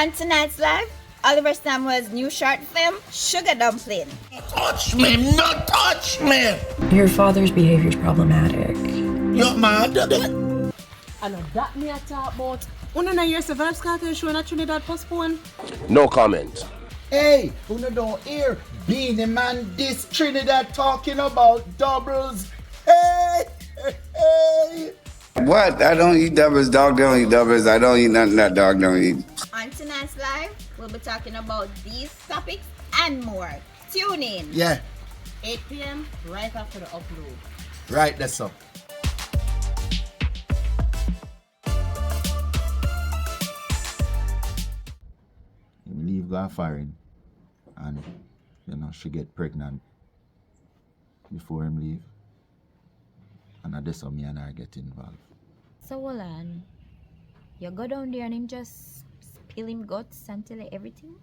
On tonight's live, Oliver Samuel's new short film, Sugar Dumpling. Touch me, not touch me! Your father's behavior is problematic. You're mad? And that me I talk about. Una na year Vibes Cartel show na Trinidad postpone. No comment. Hey, who don't hear Beanie Man this Trinidad talking about doubles? Hey, hey, hey! What? I don't eat doubles. Dog don't eat doubles. I don't eat nothing that dog don't eat. On tonight's live, we'll be talking about these topics and more. Tune in. Yeah, 8 p.m. right after the upload. right, that's up. Him leave go foreign and she get pregnant before him leave. And that's how me and her get involved. So, hold on. You go down there and him just spill him guts and tell you everything?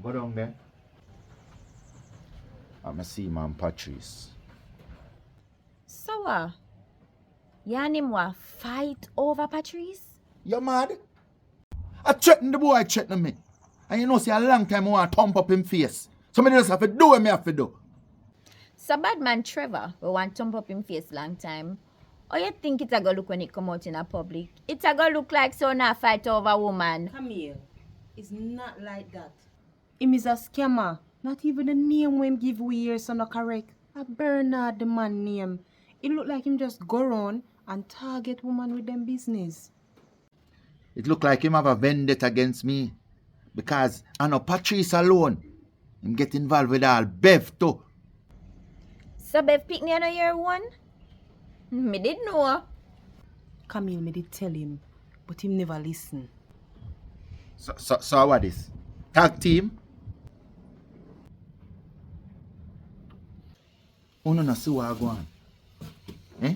Go down there. I'm see man Patrice. So, you and him will fight over Patrice? You mad? I threaten the boy, threaten me. And you know, see a long time I want to thump up him face. So me just have to do what me have to do. So bad man Trevor will want to thump up him face long time. Or you think it's a go look when it come out in a public? It's a go look like so now fight over a woman. Camille, it's not like that. Him is a scammer. Not even the name when him give we here so not correct. A Bernard the man name. It look like him just go around and target woman with them business. It look like him have a vendetta against me. Because I know Patrice alone. Him get involved with all Bev too. So Bev pick me on year one? Me did know. Camille me did tell him, but him never listen. So what is? Tag team? Uno no see what go on. Eh?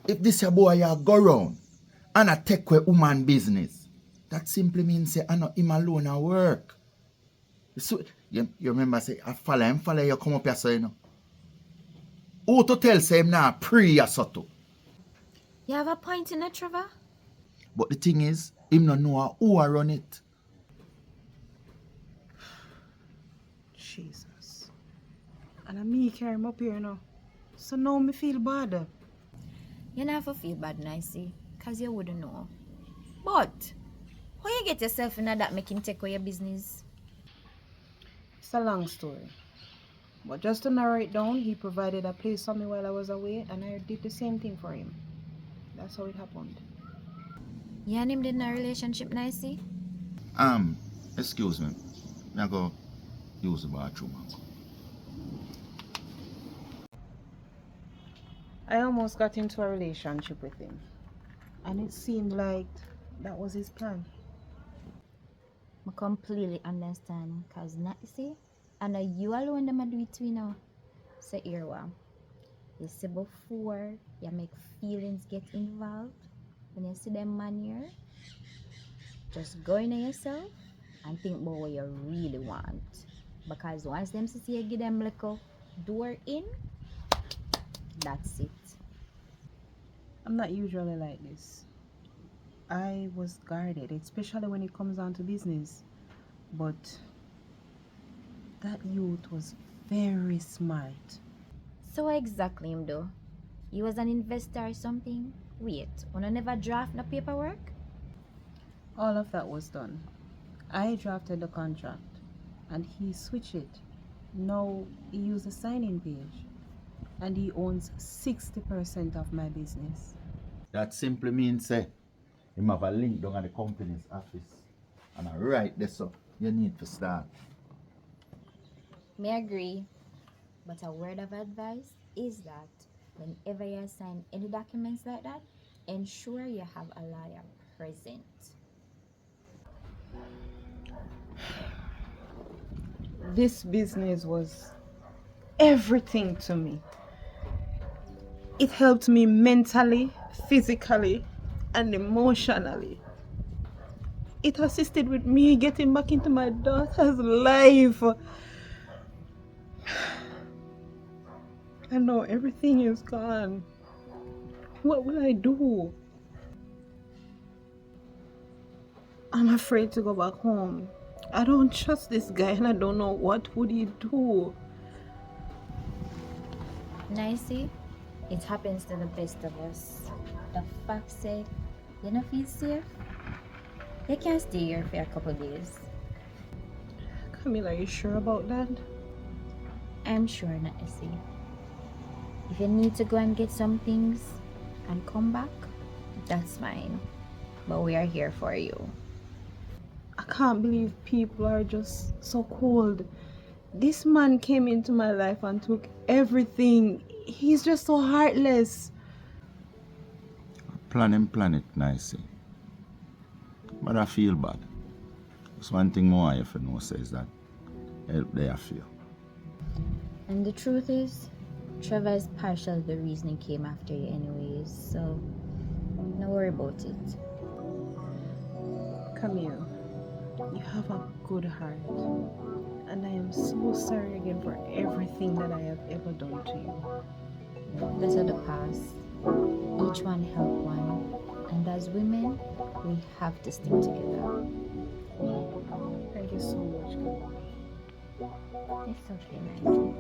If this a boy a go round and a take away woman business, that simply means say I know him alone a work. So, you remember say I follow you come up here so you know. Who to tell say him now pre or so too? You have a point in it, Trevor? But the thing is, him no know who a run it. Jesus. And I me carry him up here now. So now me feel bad. You never feel bad, Nicey, because you wouldn't know. But, how you get yourself in that make him take away your business? It's a long story. But just to narrow it down, he provided a place for me while I was away, and I did the same thing for him. That's how it happened. You and him did in a relationship, Nicey? Excuse me. I go use the bathroom. I almost got into a relationship with him. And it seemed like that was his plan. I completely understand, because Nicey, I know you alone them do it to you now. So here one. You see before you make feelings get involved, when you see them man here, just go in yourself and think about what you really want. Because once them see you give them like a door in, that's it. I'm not usually like this. I was guarded, especially when it comes down to business. But that youth was very smart. So what exactly him do? He was an investor or something? Wait, wanna never draft no paperwork? All of that was done. I drafted the contract and he switched it. Now he used a signing page and he owns 60% of my business. That simply means say him have a link down at the company's office. And right there so you need to start. May agree, but a word of advice is that whenever you sign any documents like that, ensure you have a lawyer present. This business was everything to me. It helped me mentally, physically, and emotionally. It assisted with me getting back into my daughter's life. And now everything is gone. What will I do? I'm afraid to go back home. I don't trust this guy and I don't know what would he do. Nicey, it happens to the best of us. The fact said, you don't feel safe? You can't stay here for a couple days. Camille, are you sure about that? I'm sure, Nicey. If you need to go and get some things and come back, that's fine. But we are here for you. I can't believe people are just so cold. This man came into my life and took everything. He's just so heartless. Plan it nicely. But I feel bad. That's one thing more I have to know says that help there for you. And the truth is, Trevor is partial the reason he came after you anyways, so no worry about it. Camille, you have a good heart. And I am so sorry again for everything that I have ever done to you. Those are the past. Each one help one. And as women, we have to stick together. Thank you so much, Camille. It's okay, Nike.